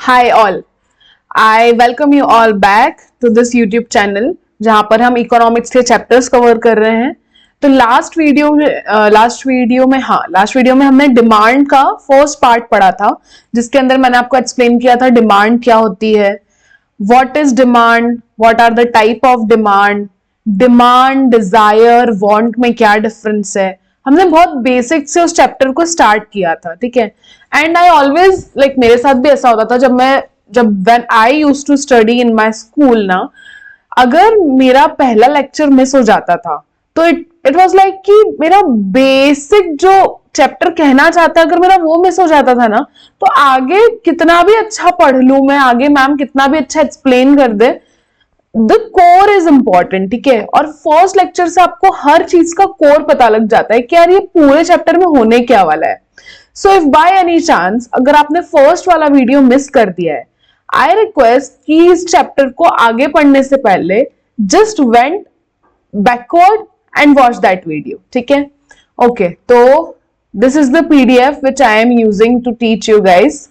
Hi all, I welcome you all back to this YouTube channel जहाँ पर हम economics के चैप्टर्स कवर कर रहे हैं। तो लास्ट वीडियो में हमने डिमांड का फर्स्ट पार्ट पढ़ा था, जिसके अंदर मैंने आपको एक्सप्लेन किया था डिमांड क्या होती है, what is demand, what are the type of demand, demand, desire, want में क्या डिफरेंस है। हमने बहुत बेसिक से उस चैप्टर को स्टार्ट किया था, ठीक है। एंड आई ऑलवेज मेरे साथ भी ऐसा होता था जब when I used to study in my school ना, अगर मेरा पहला लेक्चर मिस हो जाता था तो इट वाज लाइक कि मेरा बेसिक जो चैप्टर कहना चाहता है, अगर मेरा वो मिस हो जाता था ना, तो आगे कितना भी अच्छा पढ़ लूं मैं, आगे मैम कितना भी अच्छा एक्सप्लेन कर दे, द कोर इज इंपॉर्टेंट, ठीक है। और फर्स्ट लेक्चर से आपको हर चीज का कोर पता लग जाता है कि यार ये पूरे चैप्टर में होने क्या वाला है। So if by any chance अगर आपने फर्स्ट वाला वीडियो मिस कर दिया है, आई रिक्वेस्ट कि इस चैप्टर को आगे पढ़ने से पहले just went backward and watch that video, ठीक है। ओके, तो this is the PDF which I am using to teach you guys.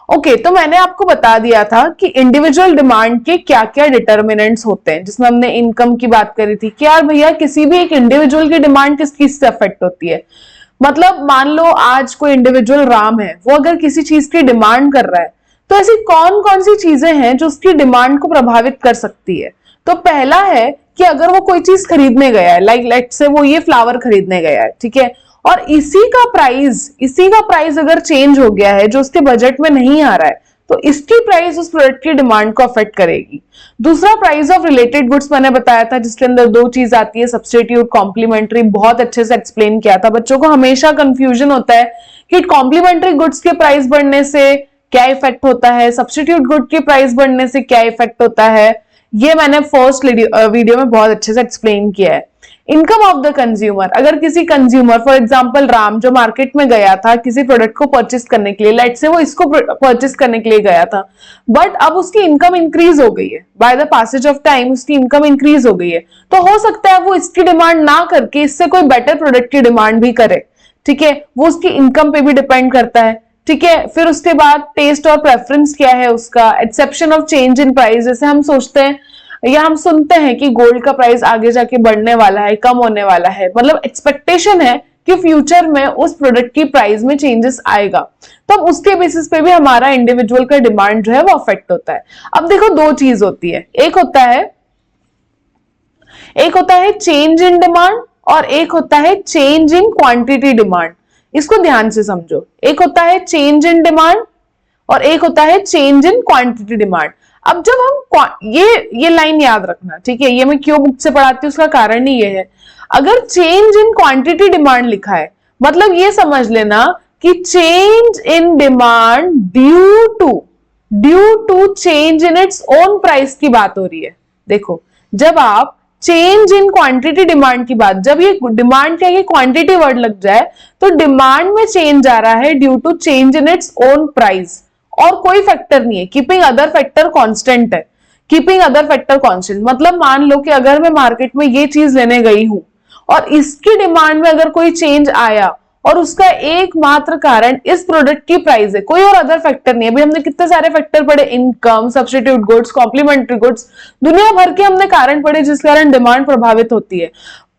Okay, तो मैंने आपको बता दिया था कि इंडिविजुअल डिमांड के क्या क्या डिटर्मिनेंट्स होते हैं, जिसमें हमने इनकम की बात करी थी कि यार भैया किसी भी एक इंडिविजुअल की डिमांड किस चीज से अफेक्ट होती है। मतलब मान लो आज कोई इंडिविजुअल राम है, वो अगर किसी चीज की डिमांड कर रहा है, तो ऐसी कौन कौन सी चीजें हैं जो उसकी डिमांड को प्रभावित कर सकती है। तो पहला है कि अगर वो कोई चीज खरीदने गया है, लेट्स से वो ये फ्लावर खरीदने गया है, ठीक है, और इसी का प्राइस अगर चेंज हो गया है जो उसके बजट में नहीं आ रहा है, तो इसकी प्राइस उस प्रोडक्ट की डिमांड को अफेक्ट करेगी। दूसरा प्राइस ऑफ रिलेटेड गुड्स मैंने बताया था, जिसके अंदर दो चीज आती है, सब्स्टिट्यूट, कॉम्प्लीमेंट्री, बहुत अच्छे से एक्सप्लेन किया था। बच्चों को हमेशा कंफ्यूजन होता है कि कॉम्प्लीमेंट्री गुड्स के प्राइस बढ़ने से क्या इफेक्ट होता है, सब्स्टिट्यूट गुड के प्राइस बढ़ने से क्या इफेक्ट होता है। ये मैंने फर्स्ट वीडियो में बहुत अच्छे से एक्सप्लेन किया है। इनकम ऑफ द कंज्यूमर, अगर किसी कंज्यूमर, फॉर एग्जांपल राम जो मार्केट में गया था किसी प्रोडक्ट को परचेस करने के लिए, लेट्स से वो इसको परचेस करने के लिए गया था, बट अब उसकी इनकम इंक्रीज हो गई है, by the passage of time उसकी इनकम इंक्रीज हो गई है, तो हो सकता है वो इसकी डिमांड ना करके इससे कोई बेटर प्रोडक्ट की डिमांड भी करे, ठीक है। वो उसकी इनकम पे भी डिपेंड करता है, ठीक है। फिर उसके बाद टेस्ट और प्रेफरेंस क्या है उसका, exception of change in price, जैसे हम सोचते हैं या हम सुनते हैं कि गोल्ड का प्राइस आगे जाके बढ़ने वाला है, कम होने वाला है, मतलब एक्सपेक्टेशन है कि फ्यूचर में उस प्रोडक्ट की प्राइस में चेंजेस आएगा, तो अब उसके बेसिस पे भी हमारा इंडिविजुअल का डिमांड जो है वो अफेक्ट होता है। अब देखो दो चीज होती है, एक होता है चेंज इन डिमांड और एक होता है चेंज इन क्वांटिटी डिमांड। इसको ध्यान से समझो, एक होता है चेंज इन डिमांड और एक होता है चेंज इन क्वांटिटी डिमांड। अब जब हम ये लाइन याद रखना, ठीक है, ये मैं क्यों बुक से पढ़ाती हूँ उसका कारण ही ये है। अगर चेंज इन क्वांटिटी डिमांड लिखा है, मतलब ये समझ लेना कि change in demand due to change in its own price की बात हो रही है। देखो, जब आप चेंज इन क्वांटिटी डिमांड की बात, जब ये डिमांड क्या ये क्वांटिटी वर्ड लग जाए, तो डिमांड में चेंज आ रहा है due to change in its own price, और कोई फैक्टर नहीं है, कीपिंग अदर फैक्टर कांस्टेंट है। कीपिंग अदर फैक्टर कांस्टेंट मतलब मान लो कि अगर मैं मार्केट में ये चीज लेने गई हूं और इसकी डिमांड में अगर कोई चेंज आया और उसका एकमात्र कारण इस प्रोडक्ट की प्राइस है, कोई और अदर फैक्टर नहीं है। भाई हमने कितने सारे फैक्टर पढ़े, income, substitute goods, complementary goods, दुनिया भर के हमने कारण पढ़े जिस कारण डिमांड प्रभावित होती है।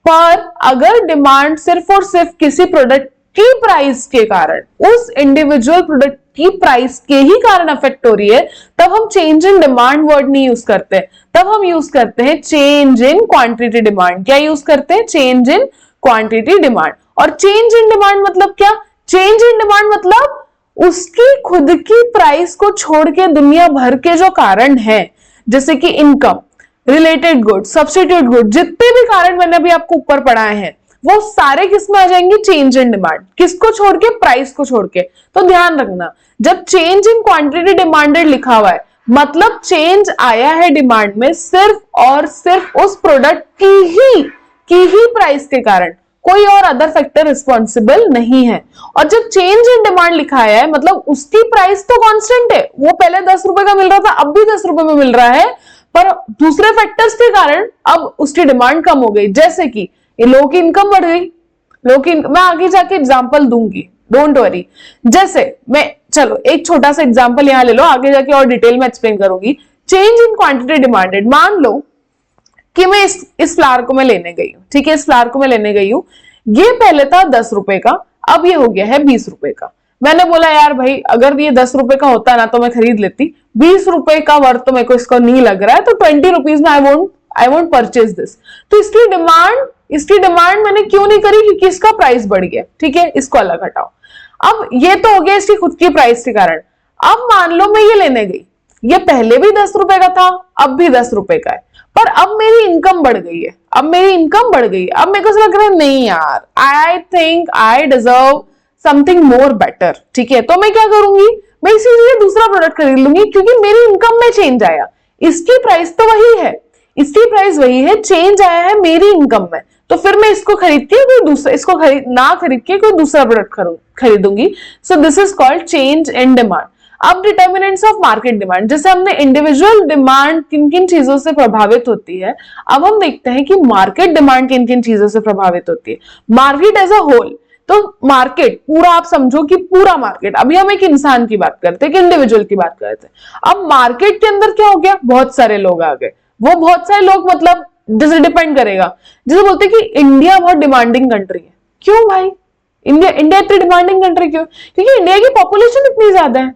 पर अगर डिमांड सिर्फ और सिर्फ किसी प्रोडक्ट की प्राइस के कारण, उस इंडिविजुअल प्रोडक्ट की प्राइस के ही कारण अफेक्ट हो रही है, तब हम चेंज इन डिमांड वर्ड नहीं यूज करते, तब हम यूज करते हैं चेंज इन क्वांटिटी डिमांड। क्या यूज करते हैं? Change in quantity demand. और चेंज इन डिमांड मतलब क्या? चेंज इन डिमांड मतलब उसकी खुद की प्राइस को छोड़ के दुनिया भर के जो कारण है, जैसे कि income, related good, substitute good, जितने भी कारण मैंने अभी आपको ऊपर पढ़ाए हैं, वो सारे किस में आ जाएंगे? Change in demand. किसको छोड़ के? प्राइस को छोड़ के। तो ध्यान रखना, जब चेंज इन क्वांटिटी डिमांडेड लिखा हुआ है, मतलब चेंज आया है डिमांड में सिर्फ और सिर्फ उस प्रोडक्ट की ही प्राइस के कारण, कोई और अदर फैक्टर रिस्पॉन्सिबल नहीं है। और जब चेंज इन डिमांड लिखा है, मतलब उसकी प्राइस तो कांस्टेंट है, वो पहले 10 रुपए का मिल रहा था, अब भी 10 रुपए में मिल रहा है, पर दूसरे फैक्टर्स के कारण अब उसकी डिमांड कम हो गई। जैसे कि लोगों की इनकम बढ़ गई, मैं आगे जाके एग्जांपल दूंगी, डोंट वरी। जैसे मैं चलो एक छोटा सा एग्जांपल यहां ले लो, आगे जाके और डिटेल में एक्सप्लेन करूंगी। चेंज इन क्वांटिटी डिमांडेड, मान लो कि मैं इस फ्लावर को मैं लेने गई हूं, ठीक है, इस फ्लावर को मैं लेने गई हूं, ये पहले था 10 रुपए का, अब ये हो गया है 20 रुपए का। मैंने बोला यार भाई अगर ये 10 रुपए का होता ना तो मैं खरीद लेती, 20 रुपए का वर्थ तो मेरे को इसको नहीं लग रहा है, तो 20 रुपीज में आई वोंट परचेज दिस। तो इसकी डिमांड मैंने क्यों नहीं करी, क्योंकि इसका प्राइस बढ़ गया, ठीक है, इसको अलग हटाओ। अब ये तो हो गया इसकी खुद की प्राइस के कारण। अब मान लो मैं ये लेने गई, ये पहले भी 10 रुपए का था, अब भी 10 रुपए का है, पर अब मेरी इनकम बढ़ गई है, अब मेरे को लग रहा है नहीं यार, I think I deserve something more better, ठीक है, तो मैं क्या करूंगी, मैं इसी लिए दूसरा प्रोडक्ट खरीद लूंगी, क्योंकि मेरी इनकम में चेंज आया। इसकी प्राइस तो वही है, चेंज आया है मेरी इनकम में, तो फिर मैं इसको खरीदती हूँ, कोई दूसरा इसको ना खरीद के कोई दूसरा प्रोडक्ट खरीदूंगी। So this is called change in demand. अब डिटर्मिनेंट्स ऑफ मार्केट डिमांड, जैसे हमने इंडिविजुअल डिमांड किन किन चीजों से प्रभावित होती है, अब हम देखते हैं कि मार्केट डिमांड किन किन चीजों से प्रभावित होती है। मार्केट एज अ होल, तो मार्केट पूरा आप समझो कि पूरा मार्केट, अभी हम एक इंसान की बात करते हैं, एक इंडिविजुअल की बात करते हैं। अब मार्केट के अंदर क्या हो गया, बहुत सारे लोग आ गए, वो बहुत सारे लोग मतलब जैसे डिपेंड करेगा, जैसे बोलते हैं कि इंडिया बहुत डिमांडिंग कंट्री है। क्यों भाई, इंडिया इतनी डिमांडिंग कंट्री क्यों, क्योंकि इंडिया की पॉपुलेशन इतनी ज्यादा है।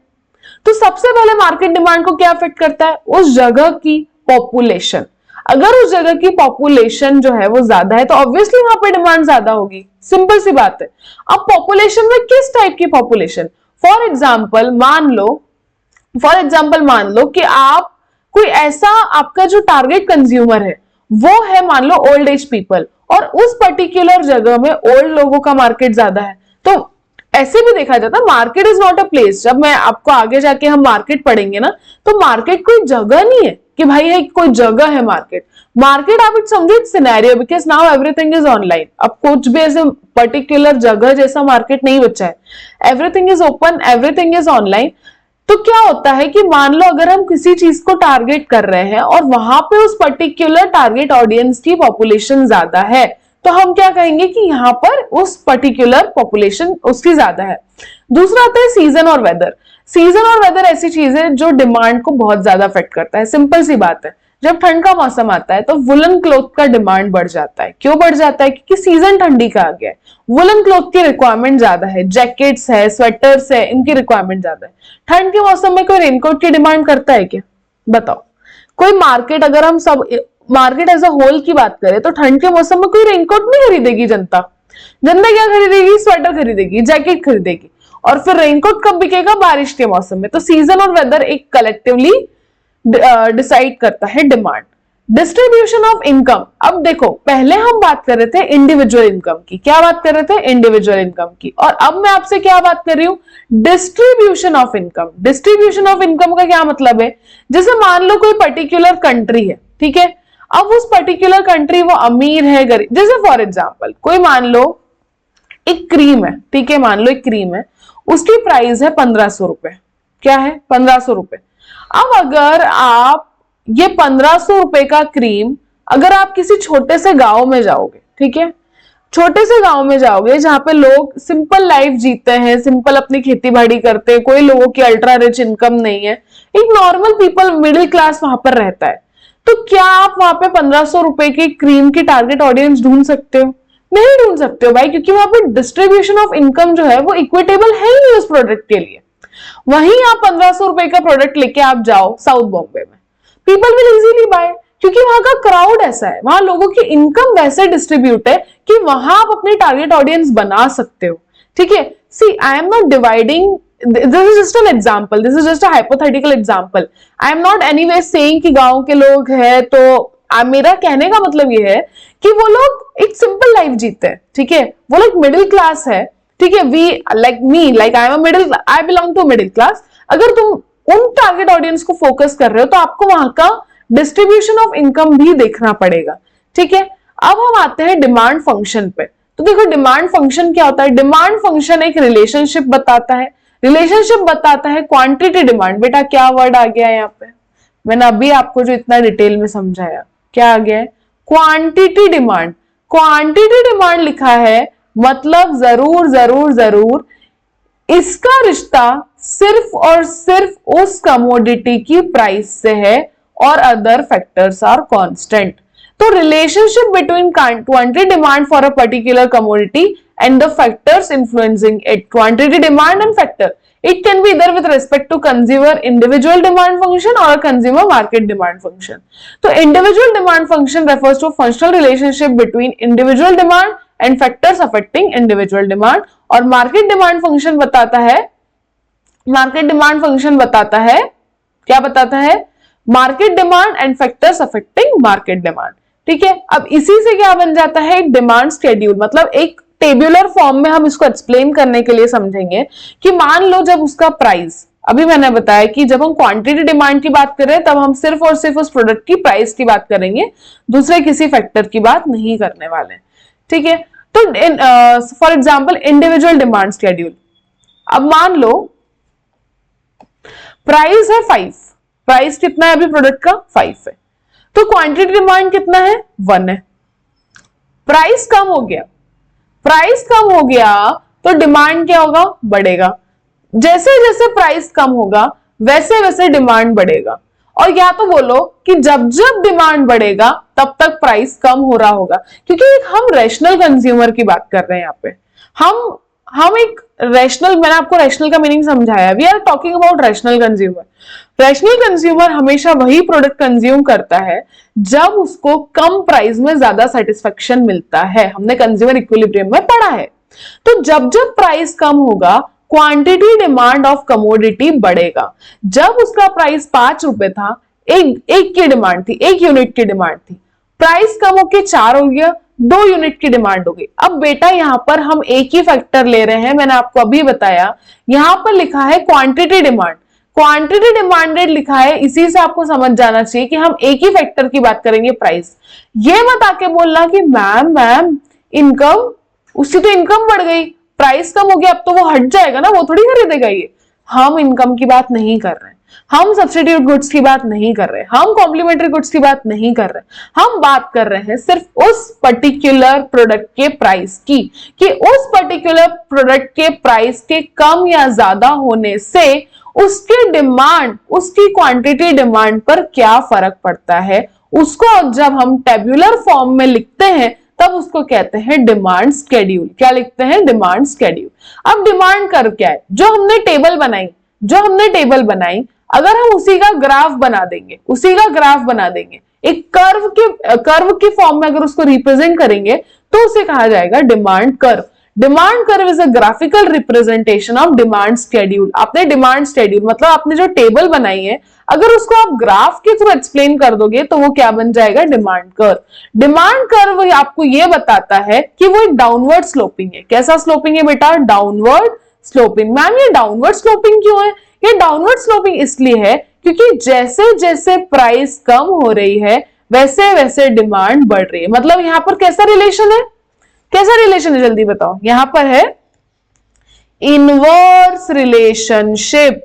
तो सबसे पहले मार्केट डिमांड को क्या अफेक्ट करता है, उस जगह की पॉपुलेशन। अगर उस जगह की पॉपुलेशन जो है वो ज्यादा है तो ऑब्वियसली वहां पे डिमांड ज्यादा होगी, सिंपल सी बात है। अब पॉपुलेशन में किस टाइप की पॉपुलेशन, फॉर एग्जाम्पल मान लो कि आप कोई ऐसा, आपका जो टारगेट कंज्यूमर है वो है मान लो ओल्ड एज पीपल, और उस पर्टिकुलर जगह में ओल्ड लोगों का मार्केट ज्यादा है, तो ऐसे भी देखा जाता है market is not a place. जब मैं आपको आगे जाके हम मार्केट पढ़ेंगे ना, तो मार्केट कोई जगह नहीं है कि भाई है कोई जगह है मार्केट आप इट समझो it's scenario, because now everything is online. अब कुछ भी ऐसे पर्टिकुलर जगह जैसा मार्केट नहीं बचा है, everything is open, everything is online. तो क्या होता है कि मान लो अगर हम किसी चीज को टारगेट कर रहे हैं और वहां पे उस पर्टिकुलर टारगेट ऑडियंस की पॉपुलेशन ज्यादा है, तो हम क्या कहेंगे कि यहाँ पर उस पर्टिकुलर पॉपुलेशन उसकी ज्यादा है। दूसरा आता है सीजन और वेदर। सीजन और वेदर ऐसी चीज है जो डिमांड को बहुत ज्यादा अफेक्ट करता है। सिंपल सी बात है, जब ठंड का मौसम आता है तो वुलन क्लॉथ का डिमांड बढ़ जाता है। क्यों बढ़ जाता है, क्योंकि सीजन ठंडी का आ गया है, वुलन क्लॉथ की रिक्वायरमेंट ज्यादा है, जैकेट्स है, स्वेटर्स है, इनकी रिक्वायरमेंट ज्यादा है। ठंड के मौसम में कोई रेनकोट की डिमांड करता है क्या, बताओ। कोई मार्केट, अगर हम सब मार्केट एज अ होल की बात करें तो ठंड के मौसम में कोई रेनकोट नहीं खरीदेगी जनता क्या खरीदेगी, स्वेटर खरीदेगी, जैकेट खरीदेगी। और फिर रेनकोट कब बिकेगा, बारिश के मौसम में। तो सीजन और वेदर एक कलेक्टिवली डिसाइड करता है डिमांड। डिस्ट्रीब्यूशन ऑफ इनकम, अब देखो पहले हम बात कर रहे थे इंडिविजुअल इनकम की, क्या बात कर रहे थे, इंडिविजुअल इनकम की, और अब मैं आपसे क्या बात कर रही हूं, distribution of income. Distribution of income का क्या मतलब है, जैसे मान लो कोई पर्टिकुलर कंट्री है, ठीक है, अब उस पर्टिकुलर कंट्री वो अमीर है गरीब, जैसे फॉर एग्जांपल कोई मान लो एक क्रीम है, ठीक है, मान लो एक क्रीम है, उसकी प्राइस है 1500 रुपए, क्या है 1500 रुपए। अब अगर आप ये 1500 रुपए का क्रीम, अगर आप किसी छोटे से गांव में जाओगे, ठीक है, छोटे से गांव में जाओगे जहां पे लोग सिंपल लाइफ जीते हैं, सिंपल अपनी खेती बाड़ी करते हैं, कोई लोगों की अल्ट्रा रिच इनकम नहीं है, एक नॉर्मल पीपल मिडिल क्लास वहां पर रहता है, तो क्या आप वहां पे 1500 रुपए की क्रीम की टारगेट ऑडियंस ढूंढ सकते हो, नहीं ढूंढ सकते हो भाई, क्योंकि वहां पे डिस्ट्रीब्यूशन ऑफ इनकम जो है वो इक्विटेबल है ही नहीं उस प्रोडक्ट के लिए। वहीं आप 1500 रुपए का प्रोडक्ट लेके आप जाओ साउथ बॉम्बे में, पीपल विल इजीली बाय, क्योंकि वहां का क्राउड ऐसा है, वहां लोगों की इनकम वैसे डिस्ट्रीब्यूट है कि वहां आप अपनी टारगेट ऑडियंस बना सकते हो, ठीक है। See I am not dividing, this is just an example, this is just a hypothetical example, I am not anyway saying कि गांव के लोग हैं तो मेरा कहने का मतलब ये है कि वो लोग एक सिंपल लाइफ जीते हैं, ठीक है, वो लोग मिडिल क्लास है, ठीक है, we like me, like I am middle, I belong to middle class. अगर तुम उन टारगेट ऑडियंस को फोकस कर रहे हो तो आपको वहां का डिस्ट्रीब्यूशन ऑफ इनकम भी देखना पड़ेगा, ठीक है। अब हम आते हैं डिमांड फंक्शन पे। तो देखो डिमांड फंक्शन क्या होता है, डिमांड फंक्शन एक रिलेशनशिप बताता है, क्वांटिटी डिमांड। बेटा क्या वर्ड आ गया है यहाँ पे, मैंने अभी आपको जो इतना डिटेल में समझाया, क्या आ गया है, क्वांटिटी डिमांड। क्वांटिटी डिमांड लिखा है मतलब जरूर जरूर जरूर इसका रिश्ता सिर्फ और सिर्फ उस कमोडिटी की प्राइस से है और अदर फैक्टर्स आर कांस्टेंट। तो relationship between quantity demand for a particular commodity and the factors influencing it, quantity demand and factor, it can be either with respect to consumer individual demand function or a consumer market demand function. तो individual demand function refers to functional relationship between individual demand and factors affecting individual demand, और market demand function बताता है, market demand function बताता है, क्या बताता है, market demand and factors affecting market demand। ठीक है, अब इसी से क्या बन जाता है, डिमांड स्केड्यूल, मतलब एक टेबुलर फॉर्म में हम इसको एक्सप्लेन करने के लिए समझेंगे कि मान लो जब उसका प्राइस, अभी मैंने बताया कि जब हम क्वांटिटी डिमांड की बात कर रहे हैं तब हम सिर्फ और सिर्फ उस प्रोडक्ट की प्राइस की बात करेंगे, दूसरे किसी फैक्टर की बात नहीं करने वाले। ठीक है, तो for example individual demand schedule, अब मान लो प्राइस है 5, प्राइस कितना है अभी प्रोडक्ट का 5 है, तो क्वांटिटी डिमांड कितना है 1 है, प्राइस कम हो गया, प्राइस कम हो गया तो डिमांड क्या होगा, बढ़ेगा, जैसे जैसे प्राइस कम होगा वैसे वैसे डिमांड बढ़ेगा, और या तो बोलो कि जब जब डिमांड बढ़ेगा तब तक प्राइस कम हो रहा होगा, क्योंकि हम रैशनल कंज्यूमर की बात कर रहे हैं यहाँ पे, हम एक रैशनल, मैंने आपको रैशनल का मीनिंग समझाया, we are talking about rational consumer. Rational consumer हमेशा वही प्रोडक्ट कंज्यूम करता है जब उसको कम प्राइस में ज्यादा सेटिस्फेक्शन मिलता है, हमने कंज्यूमर इक्विलिब्रियम में पढ़ा है। तो जब जब प्राइस कम होगा क्वांटिटी डिमांड ऑफ कमोडिटी बढ़ेगा, जब उसका प्राइस 5 रुपए था, एक की डिमांड थी, 1 यूनिट की डिमांड थी, प्राइस कम होके 4 हो गया, 2 यूनिट की डिमांड हो गई। अब बेटा यहां पर हम एक ही फैक्टर ले रहे हैं, मैंने आपको अभी बताया, यहां पर लिखा है क्वांटिटी डिमांड, क्वांटिटी डिमांडेड लिखा है, इसी से आपको समझ जाना चाहिए कि हम एक ही फैक्टर की बात करेंगे, प्राइस। ये मत आके बोलना कि मैम इनकम, उसकी तो इनकम बढ़ गई, प्राइस कम हो गया, अब तो वो हट जाएगा ना, वो थोड़ी खरीदेगा ये। हम इनकम की बात नहीं कर रहे, हम सब्स्टिट्यूट गुड्स की बात नहीं कर रहे, हम कॉम्प्लीमेंट्री गुड्स की बात नहीं कर रहे, हम बात कर रहे हैं सिर्फ उस पर्टिकुलर प्रोडक्ट के प्राइस की, कि उस पर्टिकुलर प्रोडक्ट के प्राइस के कम या ज्यादा होने से उसके डिमांड, उसकी क्वांटिटी डिमांड पर क्या फर्क पड़ता है। उसको जब हम टेबुलर फॉर्म में लिखते हैं तब उसको कहते हैं डिमांड स्केड्यूल। क्या लिखते हैं, डिमांड स्केड्यूल। अब डिमांड कर्व क्या है, जो हमने टेबल बनाई, अगर हम उसी का ग्राफ बना देंगे, एक कर्व के फॉर्म में अगर उसको रिप्रेजेंट करेंगे तो उसे कहा जाएगा demand curve. Demand curve is a graphical representation of demand schedule. आपने डिमांड स्केड्यूल मतलब आपने जो टेबल बनाई है, अगर उसको आप ग्राफ के थ्रू एक्सप्लेन कर दोगे तो वो क्या बन जाएगा, डिमांड कर्व। डिमांड कर्व आपको ये बताता है कि वो एक डाउनवर्ड स्लोपिंग है। कैसा स्लोपिंग है बेटा, डाउनवर्ड स्लोपिंग। मैम ये डाउनवर्ड स्लोपिंग क्यों है, ये डाउनवर्ड स्लोपिंग इसलिए है क्योंकि जैसे जैसे प्राइस कम हो रही है वैसे वैसे डिमांड बढ़ रही है। मतलब यहां पर कैसा रिलेशन है, जल्दी बताओ। यहां पर है इनवर्स रिलेशनशिप।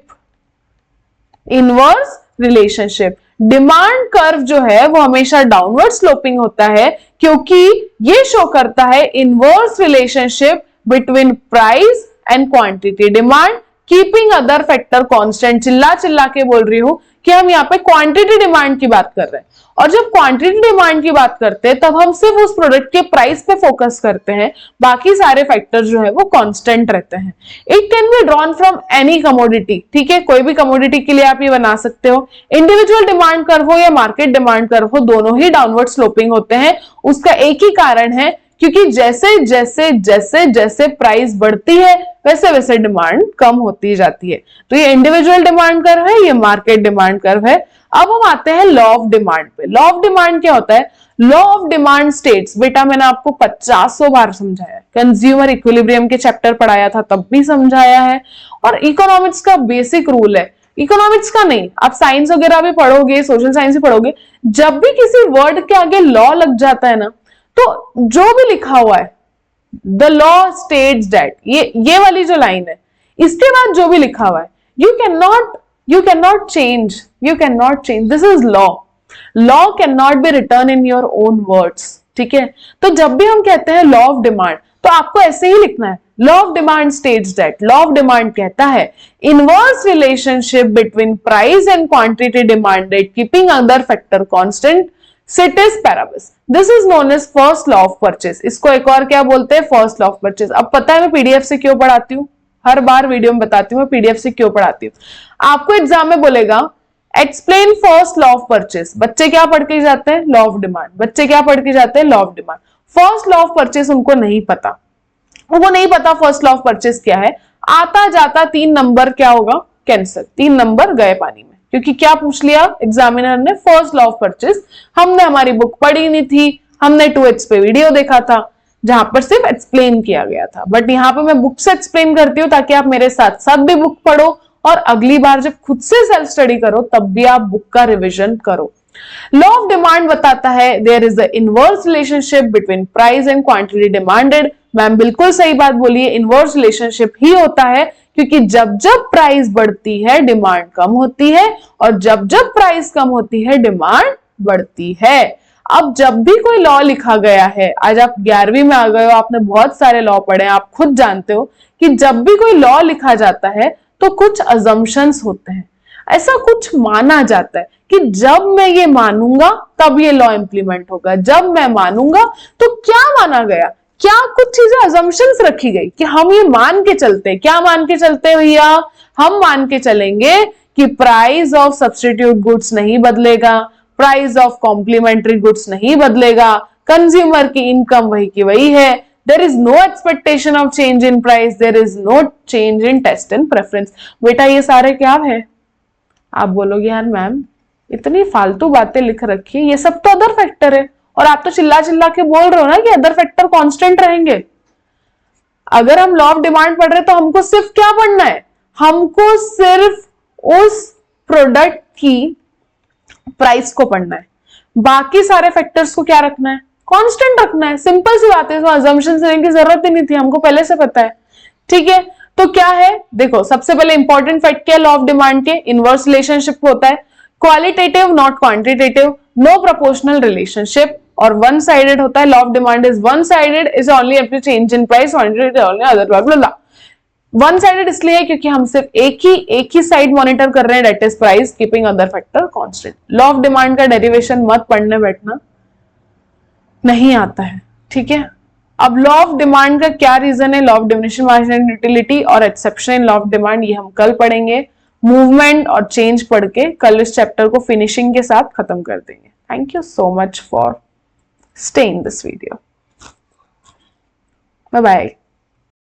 डिमांड कर्व जो है वो हमेशा डाउनवर्ड स्लोपिंग होता है क्योंकि ये शो करता है inverse relationship between price and quantity demand keeping other factor constant. चिल्ला के बोल रही हूं कि हम यहाँ पे क्वांटिटी डिमांड की बात कर रहे हैं, और जब क्वांटिटी डिमांड की बात करते हैं तब हम सिर्फ उस प्रोडक्ट के प्राइस पे फोकस करते हैं, बाकी सारे फैक्टर जो है वो कांस्टेंट रहते हैं। It can be drawn from any commodity. ठीक है, कोई भी कमोडिटी के लिए आप ये बना सकते हो। इंडिविजुअल डिमांड कर्व हो या मार्केट डिमांड कर्व हो, दोनों ही डाउनवर्ड स्लोपिंग होते हैं। उसका एक ही कारण है क्योंकि जैसे प्राइस बढ़ती है वैसे वैसे डिमांड कम होती जाती है। तो ये इंडिविजुअल डिमांड कर्व है, ये मार्केट डिमांड कर्व है। अब हम आते हैं लॉ ऑफ डिमांड पे। लॉ ऑफ डिमांड क्या होता है, लॉ ऑफ डिमांड स्टेट्स, बेटा मैंने आपको 50 बार समझाया है, कंज्यूमर इक्विलिब्रियम के चैप्टर पढ़ाया था तब भी समझाया है, और इकोनॉमिक्स का बेसिक रूल है। इकोनॉमिक्स का नहीं, आप साइंस वगैरह भी पढ़ोगे, सोशल साइंस भी पढ़ोगे, जब भी किसी वर्ड के आगे लॉ लग जाता है ना, तो जो भी लिखा हुआ है द लॉ स्टेट्स दैट, ये वाली जो लाइन है, इसके बाद जो भी लिखा हुआ है, you can not change, this is law can not be return in your own words. ठीक है, तो जब भी हम कहते हैं लॉ ऑफ डिमांड तो आपको ऐसे ही लिखना है, law of demand states that, law of demand कहता है inverse relationship between price and quantity demanded keeping other factor constant ceteris paribus. This is known as first law of purchase. इसको एक और क्या बोलते हैं? First law of purchase. अब पता है मैं पीडीएफ से क्यों पढ़ाती हूँ, हर बार वीडियो में बताती हूँ मैं पीडीएफ से क्यों पढ़ाती हूँ. आपको एग्जाम में बोलेगा explain first law of purchase. बच्चे क्या पढ़ के जाते हैं? Law of demand. बच्चे क्या पढ़ के जाते हैं? Law of demand. First law of purchase उनको नहीं पता, उनको नहीं पता फर्स्ट लॉ ऑफ परचेज क्या है. आता जाता 3 नंबर क्या होगा? कैंसिल. 3 नंबर गए पानी में, क्योंकि क्या पूछ लिया एग्जामिनर ने? First law of purchase. हमने हमारी बुक पढ़ी नहीं थी, हमने 2x पे वीडियो देखा था जहां पर सिर्फ एक्सप्लेन किया गया था. बट यहाँ पे मैं बुक से एक्सप्लेन करती हूँ ताकि आप मेरे साथ साथ भी बुक पढ़ो और अगली बार जब खुद से सेल्फ स्टडी करो तब भी आप बुक का रिविजन करो. लॉ ऑफ डिमांड बताता है there is a inverse relationship between price and quantity demanded. Ma'am बिल्कुल सही बात बोली है, इनवर्स रिलेशनशिप ही होता है क्योंकि जब जब प्राइस बढ़ती है डिमांड कम होती है और जब जब प्राइस कम होती है डिमांड बढ़ती है. अब जब भी कोई लॉ लिखा गया है, आज आप 11वीं में आ गए हो, आपने बहुत सारे लॉ पढ़े हैं, आप खुद जानते हो कि जब भी कोई लॉ लिखा जाता है तो कुछ अजम्पशंस होते हैं. ऐसा कुछ माना जाता है कि जब मैं ये मानूंगा तब ये लॉ इंप्लीमेंट होगा. जब मैं मानूंगा तो क्या माना गया? क्या कुछ चीजें अजम्पशंस रखी गई कि हम ये मान के चलते. क्या मान के चलते भैया? हम मान के चलेंगे कि प्राइस ऑफ सब्स्टिट्यूट गुड्स नहीं बदलेगा, प्राइस ऑफ कॉम्प्लीमेंट्री गुड्स नहीं बदलेगा, कंज्यूमर की इनकम वही की वही है, there is no expectation of change in price, there is no change in taste and preference. बेटा ये सारे क्या है? आप बोलोगे यार मैम इतनी फालतू बातें लिख रखी है, ये सब तो अदर फैक्टर है. और आप तो चिल्ला चिल्ला के बोल रहे हो ना कि अदर फैक्टर कांस्टेंट रहेंगे. अगर हम लॉ ऑफ डिमांड पढ़ रहे हैं तो हमको सिर्फ क्या पढ़ना है? हमको सिर्फ उस प्रोडक्ट की प्राइस को पढ़ना है. बाकी सारे फैक्टर्स को क्या रखना है? कांस्टेंट रखना है. सिंपल सी बात है, इसमें अजम्पशंस लेने की जरूरत ही नहीं थी, हमको पहले से पता है. ठीक है, तो क्या है? देखो सबसे पहले इंपॉर्टेंट फैक्ट क्या है लॉ ऑफ डिमांड के? इनवर्स रिलेशनशिप होता है, qualitative not quantitative, no proportional relationship और वन साइडेड होता है. Law of demand is one sided, is only up to change in price, quantitative only other blah blah blah. One sided इसलिए है क्योंकि हम सिर्फ एक ही साइड मॉनिटर कर रहे हैं, that is price keeping other factor constant. Law of demand का डेरिवेशन मत पढ़ने बैठना, नहीं आता है. ठीक है, अब लॉ ऑफ डिमांड का क्या रीजन है? Law of diminishing marginal utility और exception in law of demand, ये हम कल पढ़ेंगे. मूवमेंट और चेंज पढ़ के कल इस चैप्टर को फिनिशिंग के साथ खत्म कर देंगे. Thank you so much for stay in this video. Bye bye.